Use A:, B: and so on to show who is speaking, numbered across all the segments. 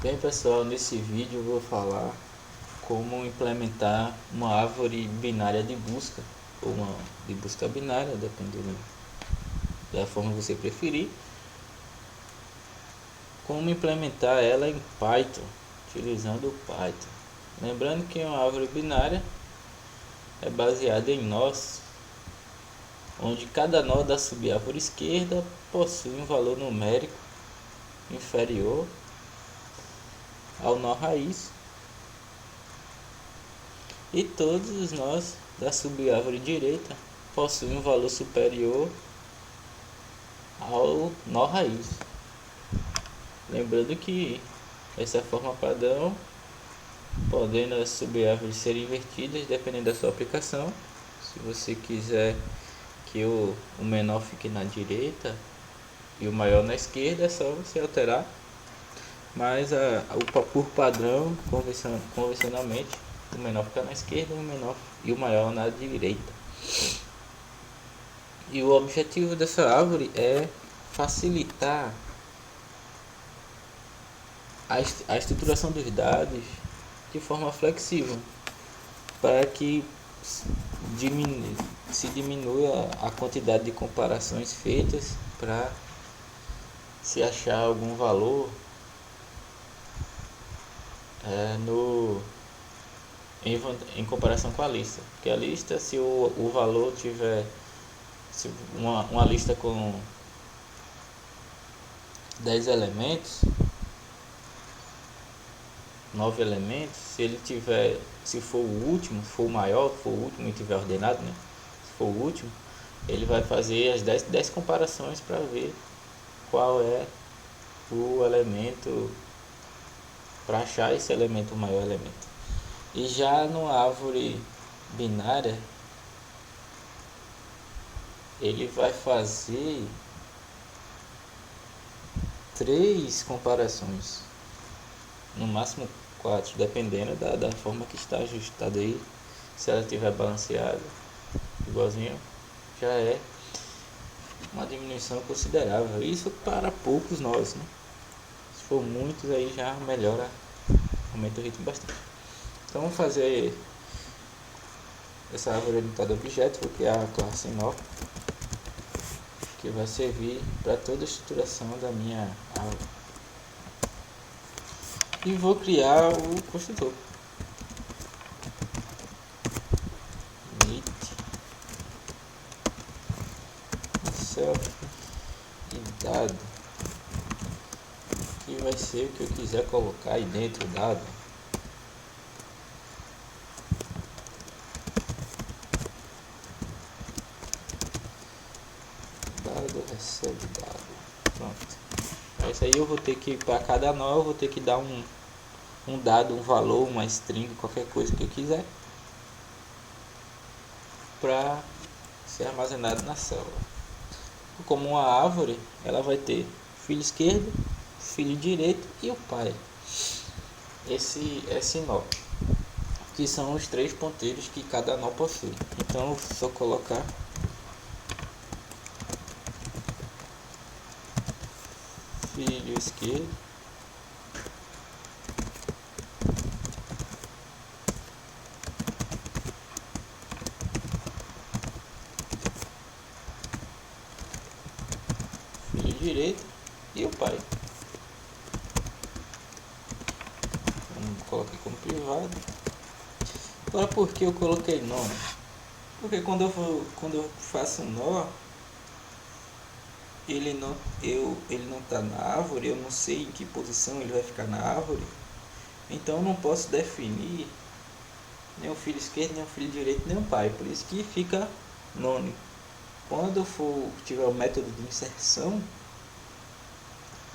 A: Bem pessoal, nesse vídeo eu vou falar como implementar uma árvore binária de busca ou uma de busca binária, dependendo da forma que você preferir. Como implementar ela em Python, utilizando o Python. Lembrando que uma árvore binária é baseada em nós, onde cada nó da subárvore esquerda possui um valor numérico inferior ao nó raiz, e todos os nós da subárvore direita possuem um valor superior ao nó raiz. Lembrando que essa forma padrão, podendo as subárvores serem invertidas dependendo da sua aplicação. Se você quiser que o menor fique na direita e o maior na esquerda, é só você alterar. Mas por padrão, convencionalmente, o menor fica na esquerda e o maior na direita. E o objetivo dessa árvore é facilitar a estruturação dos dados de forma flexível, para que se diminua a quantidade de comparações feitas para se achar algum valor em comparação com a lista. Porque a lista, se o valor tiver uma lista com 10 elementos, 9 elementos, se for o último, se for o maior, se for o último e tiver ordenado, né? Se for o último, ele vai fazer as 10 comparações para ver qual é o elemento, para achar esse elemento, o maior elemento. E já numa árvore binária, ele vai fazer 3 comparações, no máximo 4, dependendo da forma que está ajustada aí. Se ela estiver balanceada, igualzinho, já é uma diminuição considerável. Isso para poucos nós, né? Se for muitos, aí já melhora, aumenta o ritmo bastante. Então vamos fazer essa árvore orientada a objeto. Vou criar a classe nó, que vai servir para toda a estruturação da minha árvore. E vou criar o construtor. Init self e dado, que vai ser o que eu quiser colocar aí dentro do dado. Dado recebe dado. Pronto. Isso aí eu vou ter que, para cada nó, eu vou ter que dar um dado, um valor, uma string, qualquer coisa que eu quiser, para ser armazenado na célula. Como uma árvore, ela vai ter filho esquerdo, filho direito e o pai. Esse nó, que são os 3 ponteiros que cada nó possui. Então eu só colocar filho esquerdo, filho direito e o pai. Vamos colocar como privado. Agora, por que eu coloquei nó? Porque quando eu faço um nó, ele não está na árvore, eu não sei em que posição ele vai ficar na árvore, então eu não posso definir nem o filho esquerdo, nem o filho direito, nem o pai, por isso que fica none. Quando tiver o método de inserção,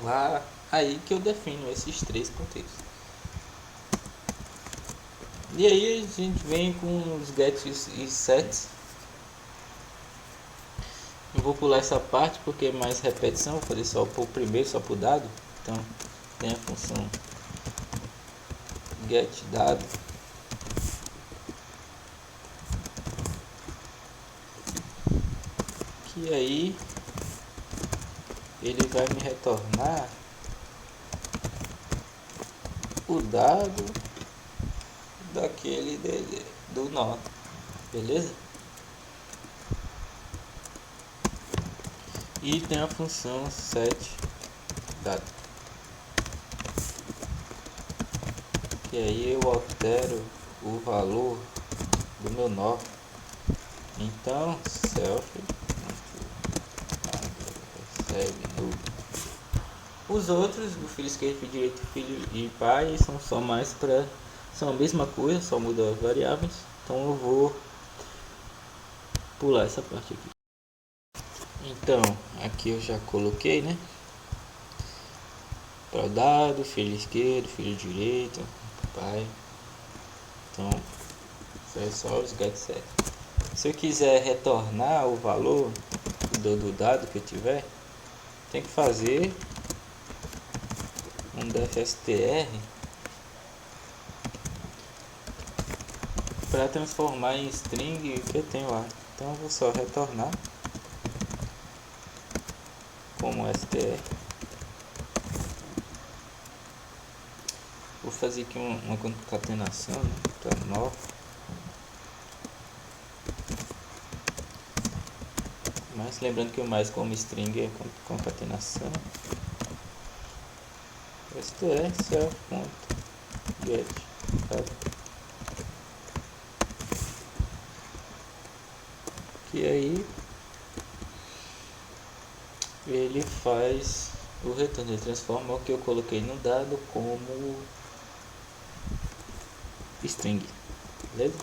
A: lá aí que eu defino esses 3 ponteiros. E aí a gente vem com os gets e sets. Eu vou pular essa parte porque é mais repetição, vou fazer só por primeiro, só por dado. Então tem a função get dado, que aí ele vai me retornar o dado do nó, beleza? E tem a função set dado, que aí eu altero o valor do meu nó. Então self recebe nulo. Os outros, o filho esquerdo, filho direito, filho e pai, são só mais para, são a mesma coisa, só muda as variáveis. Então eu vou pular essa parte aqui. Então aqui eu já coloquei, né, para o dado, filho esquerdo, filho direito, pai. Então é só os get set. Se eu quiser retornar o valor do dado que eu tiver, tem que fazer um dfstr para transformar em string o que eu tenho lá. Então eu vou só retornar como str. Vou fazer aqui uma concatenação, né, para nó. Mas lembrando que o mais como string é concatenação. str self.get que aí ele faz o retorno, ele transforma o que eu coloquei no dado como string, beleza?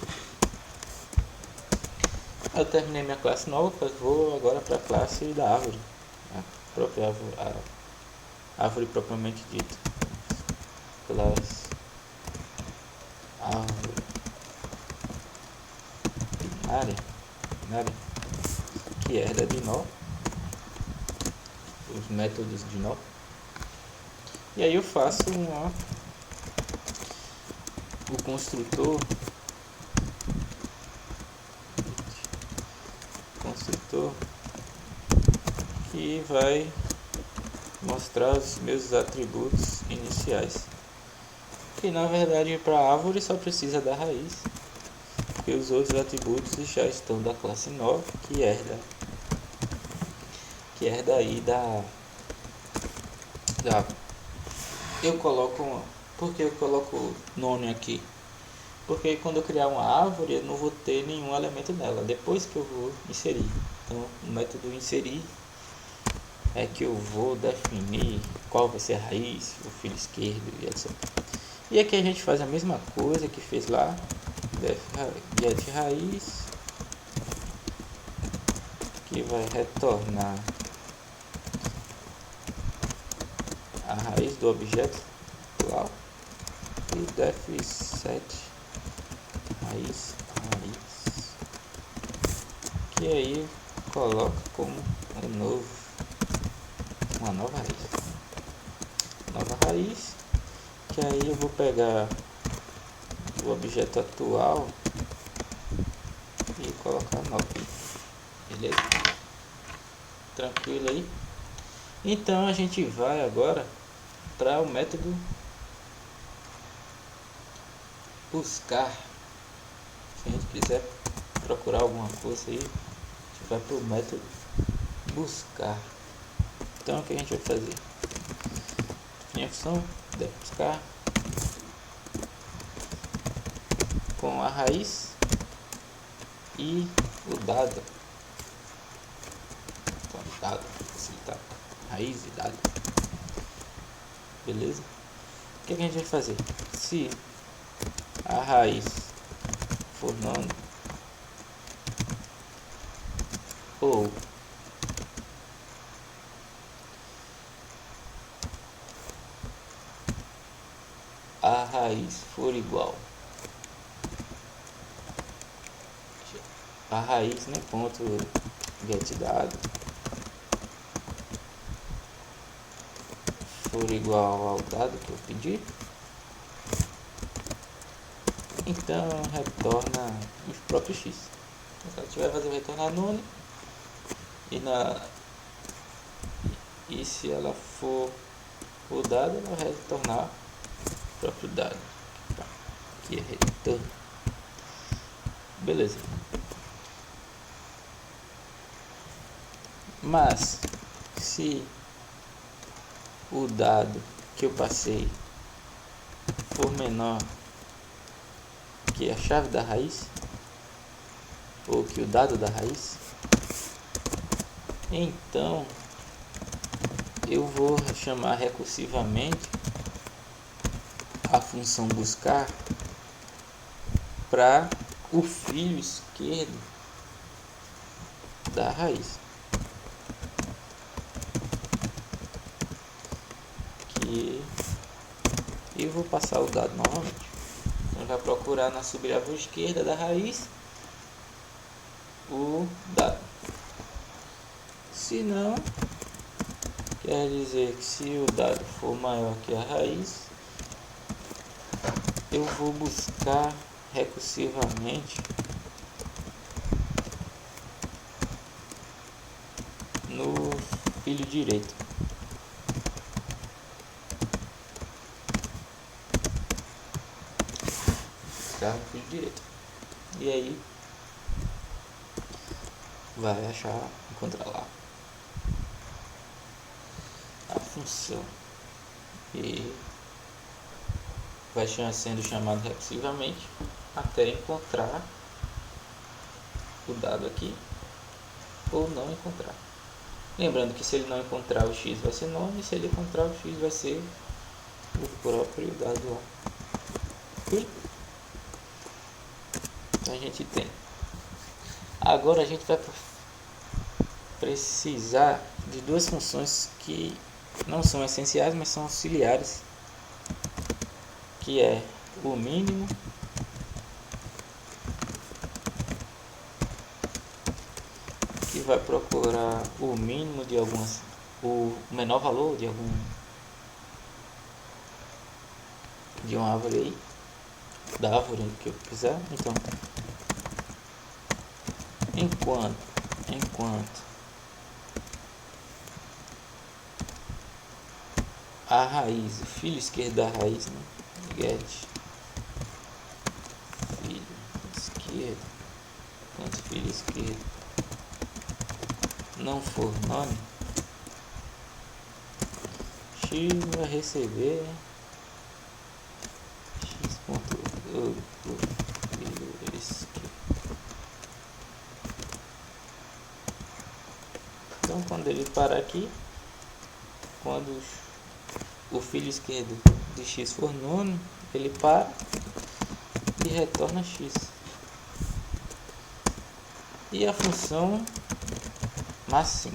A: Eu terminei minha classe nova, vou agora para a classe da árvore, a própria árvore, a árvore propriamente dita. Classe árvore binária, que herda de nó, os métodos de nó. E aí eu faço o construtor que vai mostrar os meus atributos iniciais, que na verdade para a árvore só precisa da raiz, porque os outros atributos já estão da classe nova, que herda aí da eu coloco, porque eu coloco nome aqui, porque quando eu criar uma árvore eu não vou ter nenhum elemento nela, depois que eu vou inserir. Então o método inserir é que eu vou definir qual vai ser a raiz, o filho esquerdo e etc. E aqui a gente faz a mesma coisa que fez lá, get raiz, que vai retornar a raiz do objeto atual, e def set raiz, que aí coloca como uma nova raiz, que aí eu vou pegar o objeto atual e colocar 9, beleza? Tranquilo aí? Então a gente vai agora para o método buscar. Se a gente quiser procurar alguma coisa aí, a gente vai para o método buscar. Então o que a gente vai fazer? Minha função deve buscar com a raiz e o dado. Então, dado, facilitar. Raiz e dado. Beleza? O que a gente vai fazer? Se a raiz for none ou a raiz for igual a raiz, né, ponto get dado for igual ao dado que eu pedi, então retorna o próprio x. Se ela tiver fazer retornar none e se ela for o dado, ela vai retornar próprio dado. Aqui é retorno. Beleza. Mas se o dado que eu passei for menor que a chave da raiz, ou que o dado da raiz, então eu vou chamar recursivamente a função buscar para o filho esquerdo da raiz, que eu vou passar o dado novamente. Então vai procurar na subárvore esquerda da raiz o dado. Se não, quer dizer que se o dado for maior que a raiz, eu vou buscar recursivamente no filho direito. Buscar no filho direito. E aí vai achar, encontrar lá a função e vai sendo chamado recursivamente até encontrar o dado aqui ou não encontrar. Lembrando que se ele não encontrar o x vai ser nome, e se ele encontrar o x vai ser o próprio dado lá. Então a gente tem. Agora a gente vai precisar de duas funções que não são essenciais, mas são auxiliares, que é o mínimo que vai procurar o mínimo de algumas, o menor valor de uma árvore aí, da árvore que eu quiser. Então, enquanto a raiz, o filho esquerdo da raiz, né? Get filho esquerdo, enquanto filho esquerdo não for nome, x vai receber x ponto filho esquerdo. Então quando ele parar aqui, quando o filho esquerdo de x for nono, ele para e retorna x. E a função massim,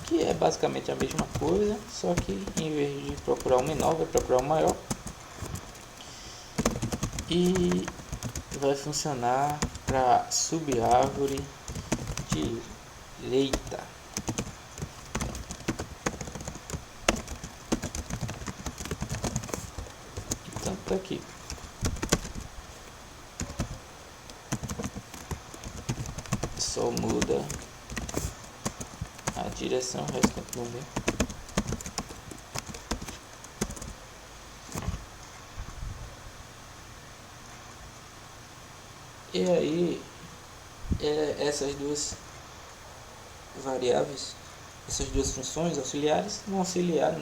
A: que é basicamente a mesma coisa, só que em vez de procurar o menor, vai procurar o maior. E vai funcionar para subárvore direita. Então tá aqui. Só muda a direção, o resto continua bem. E aí, essas duas variáveis, essas duas funções auxiliares vão auxiliar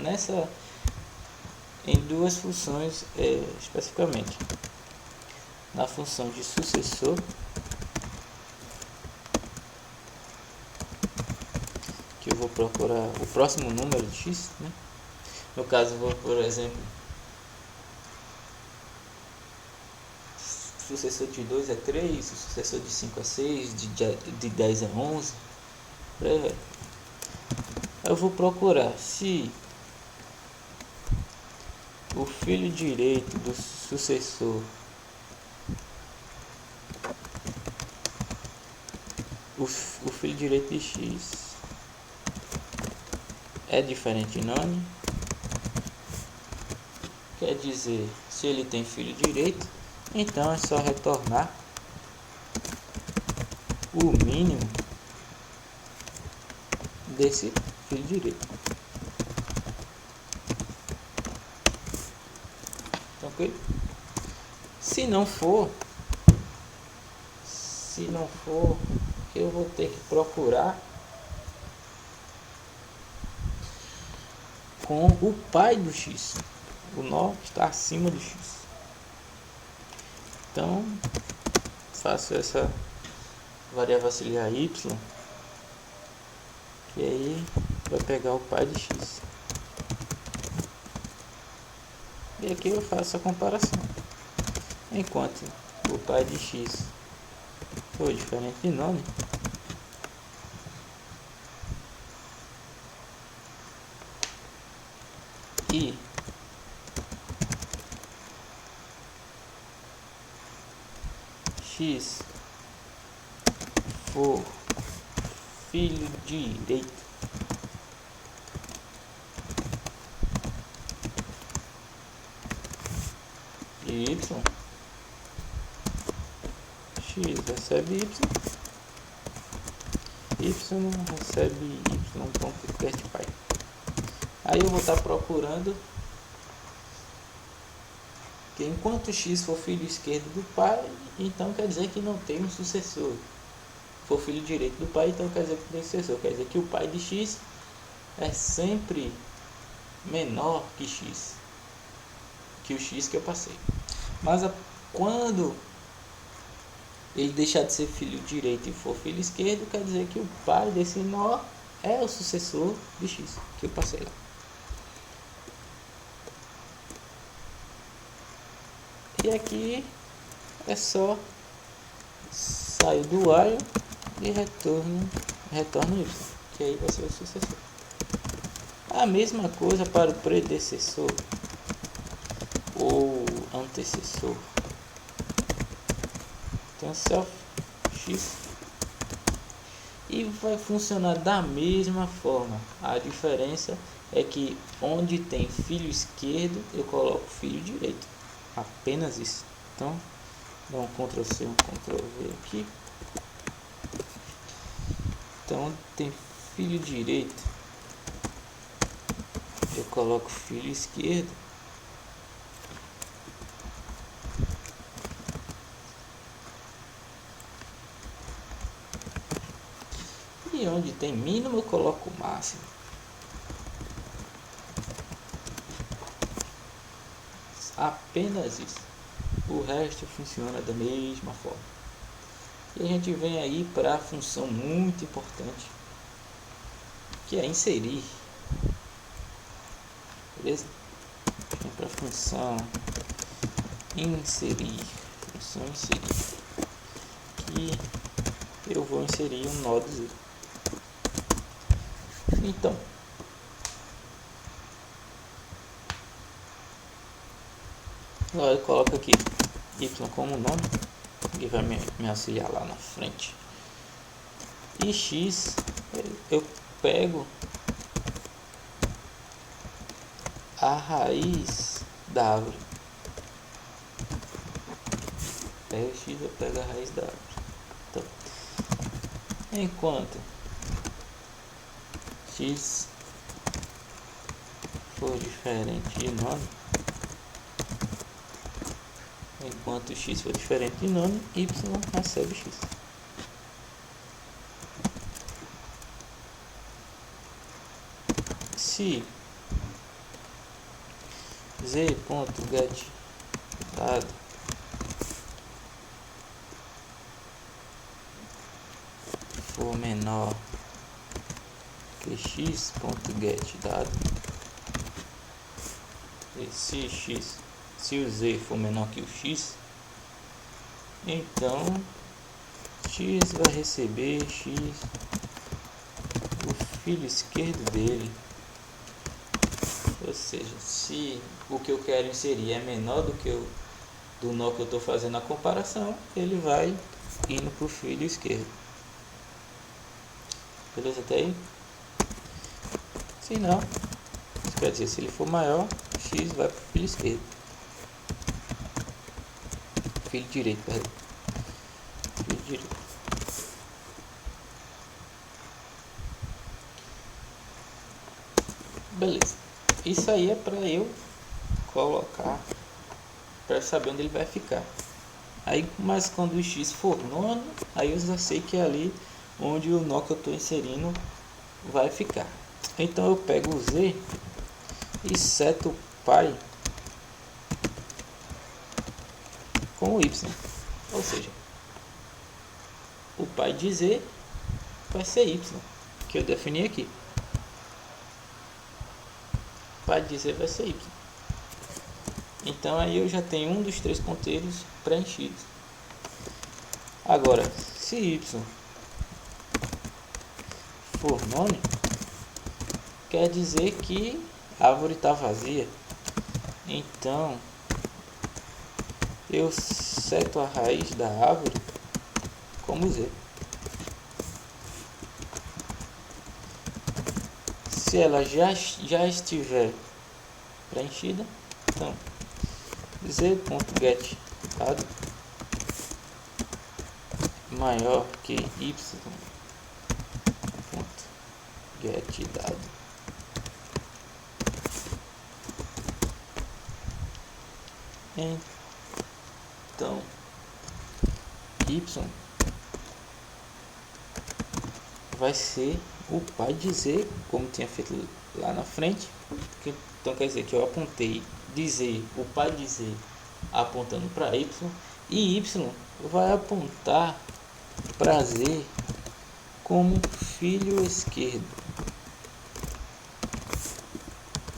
A: em duas funções especificamente. Na função de sucessor, que eu vou procurar o próximo número de x, né? No caso, vou, por exemplo, sucessor de 2 é 3, sucessor de 5 é 6, de 10 é 11, por aí vai. Eu vou procurar se o filho direito do sucessor, o filho direito de x é diferente de nome, quer dizer, se ele tem filho direito, então é só retornar o mínimo desse filho direito. Tranquilo? Se não for, eu vou ter que procurar com o pai do x. O nó está acima do x. Então, faço essa variável auxiliar y, que aí vai pegar o pai de x. E aqui eu faço a comparação. Enquanto o pai de x for diferente de nome, e x for filho direito de y, x recebe y recebe y ponto get pai. Aí eu vou estar procurando que enquanto x for filho esquerdo do pai, então quer dizer que não tem um sucessor. For filho direito do pai, então quer dizer que tem sucessor. Quer dizer que o pai de x é sempre menor que x, que o x que eu passei. Mas quando ele deixar de ser filho direito e for filho esquerdo, quer dizer que o pai desse nó é o sucessor de x que eu passei lá. E aqui é só sair do while e retorno y, que aí vai ser o sucessor. A mesma coisa para o predecessor ou antecessor. Então self x e vai funcionar da mesma forma. A diferença é que onde tem filho esquerdo eu coloco filho direito, apenas isso. Então dá um Ctrl C, um Ctrl V aqui. Então tem filho direito, eu coloco filho esquerdo. E onde tem mínimo eu coloco máximo. Apenas isso. O resto funciona da mesma forma. E a gente vem aí para a função muito importante, que é inserir. Beleza? Vem para a função inserir. Função inserir. Que eu vou inserir um nó do zero. Então, agora eu coloco aqui y como nome, que vai me auxiliar lá na frente. E x, eu pego a raiz da árvore. Pego x, eu pego a raiz da árvore. Então, enquanto x for diferente de nome, enquanto x for diferente de nome, y recebe x. Se z.get dado for menor que x.get dado, e se o z for menor que o x, então x vai receber x, o filho esquerdo dele. Ou seja, se o que eu quero inserir é menor do que do nó que eu estou fazendo a comparação, ele vai indo para o filho esquerdo. Beleza até aí? Se não, isso quer dizer, se ele for maior, x vai para o filho esquerdo. Filho direito, perdão. Filho direito. Beleza. Isso aí é para eu colocar para saber onde ele vai ficar. Aí, mas quando o x for nono, aí eu já sei que é ali onde o nó que eu estou inserindo vai ficar. Então eu pego o z e seto o pai com o y, ou seja, o pai de z vai ser y, que eu defini aqui. O pai de z vai ser y. Então aí eu já tenho um dos três ponteiros preenchidos. Agora, se y for nono, quer dizer que a árvore está vazia. Então eu seto a raiz da árvore como z. Se ela já estiver preenchida, então z.get dado maior que y.get dado. Então y vai ser o pai de z, como tinha feito lá na frente. Então quer dizer que eu apontei de z, o pai de z apontando para y, e y vai apontar para z como filho esquerdo,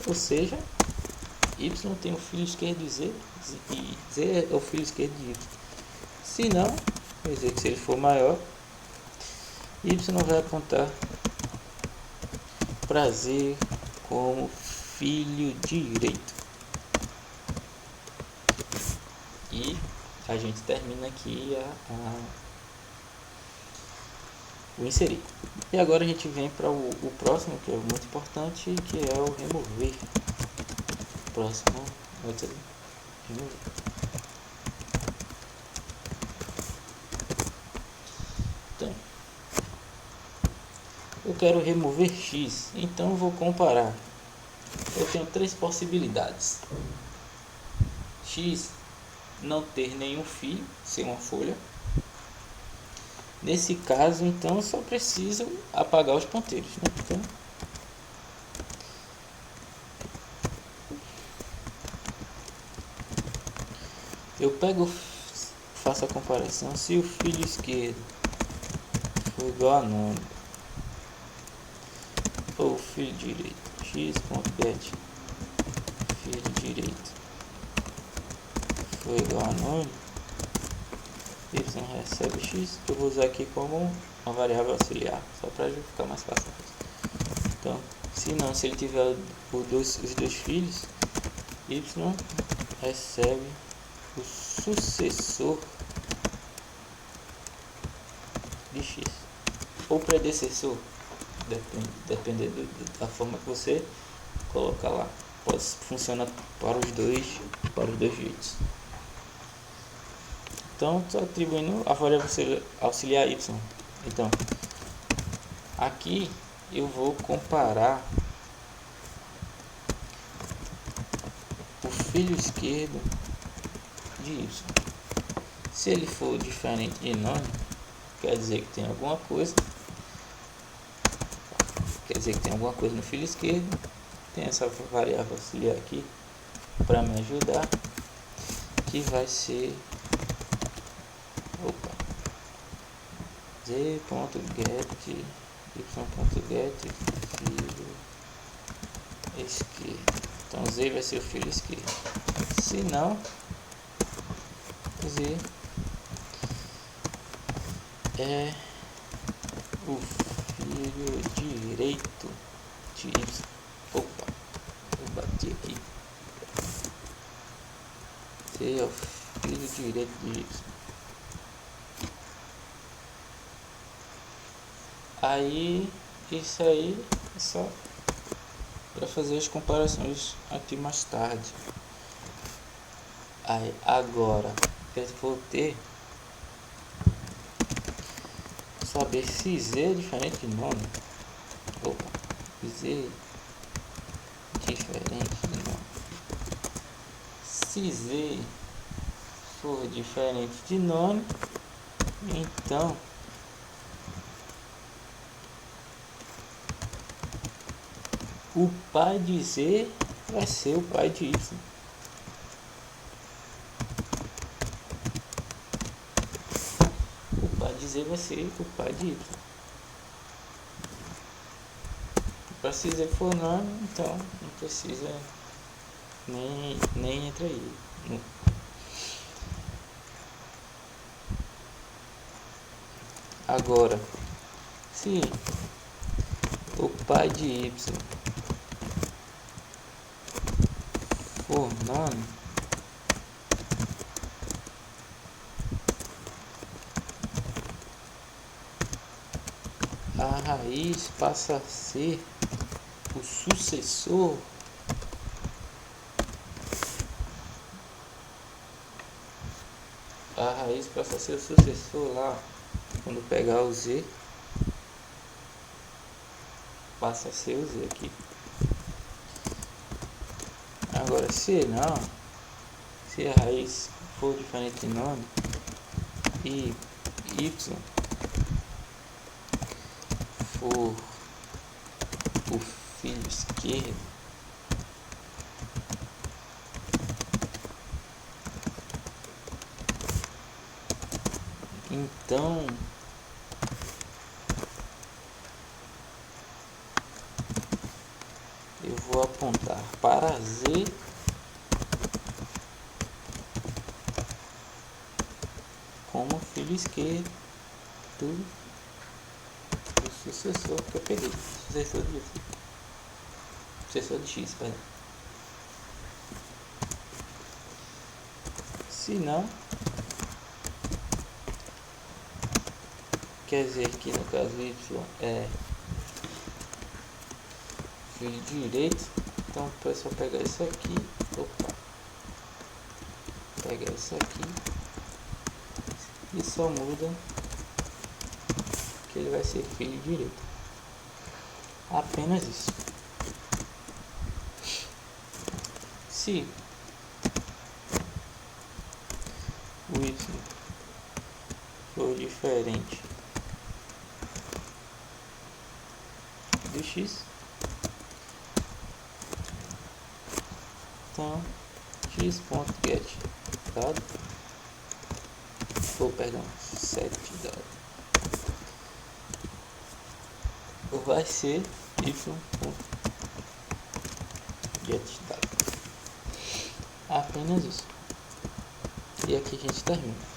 A: ou seja, y tem o filho esquerdo de z e z é o filho esquerdo de y. Se não, quer dizer que se ele for maior, y vai apontar para z como filho direito. E a gente termina aqui o inserir. E agora a gente vem para o próximo, que é muito importante, que é o remover. Próximo, remover. Então, eu quero remover x, então eu vou comparar. Eu tenho três possibilidades: x não ter nenhum fio, ser uma folha. Nesse caso, então, eu só preciso apagar os ponteiros, né? Então, eu pego, faço a comparação. Se o filho esquerdo for igual a nome, ou o filho direito, x.get filho direito foi igual a nome, y recebe x, eu vou usar aqui como uma variável auxiliar, só para ficar mais fácil. Então, se ele tiver os dois filhos, y recebe o sucessor de x, ou predecessor, dependendo da forma que você colocar lá. Pode funcionar para os dois jeitos. Então, estou atribuindo a variável auxiliar y. Então, aqui eu vou comparar o filho esquerdo de y. Se ele for diferente de nome, quer dizer que tem alguma coisa. Quer dizer que tem alguma coisa no filho esquerdo. Tem essa variável auxiliar aqui para me ajudar, que vai ser z.get y.get filho esquerdo. Então z vai ser o filho esquerdo. Se não, z é o filho direito de y. Opa, eu bati aqui. Z é o filho direito de y. Aí, isso aí é só para fazer as comparações aqui mais tarde. Aí, agora, eu vou ter saber se z é diferente de nome. Opa, z diferente de nome. Se z for diferente de nome, então o pai de Z vai ser o pai de Y. O pai de Z vai ser o pai de Y. Para se Z for nome, então não precisa nem entra aí. Agora, se o pai de Y for nome, a raiz passa a ser o sucessor lá. Quando pegar o Z, passa a ser o Z aqui. Agora, se a raiz for diferente de nome e Y for o filho esquerdo, então eu vou apontar para Z como filho esquerdo do sucessor que eu peguei, sucessor de X, perdão. Se não, quer dizer que no caso Y é filho direito, então é só pegar isso aqui, pegar isso aqui e só muda que ele vai ser filho direito. Apenas isso. Se o Y for diferente do X, então x.get dado, set dado vai ser y.get dado. Apenas isso. E aqui a gente termina.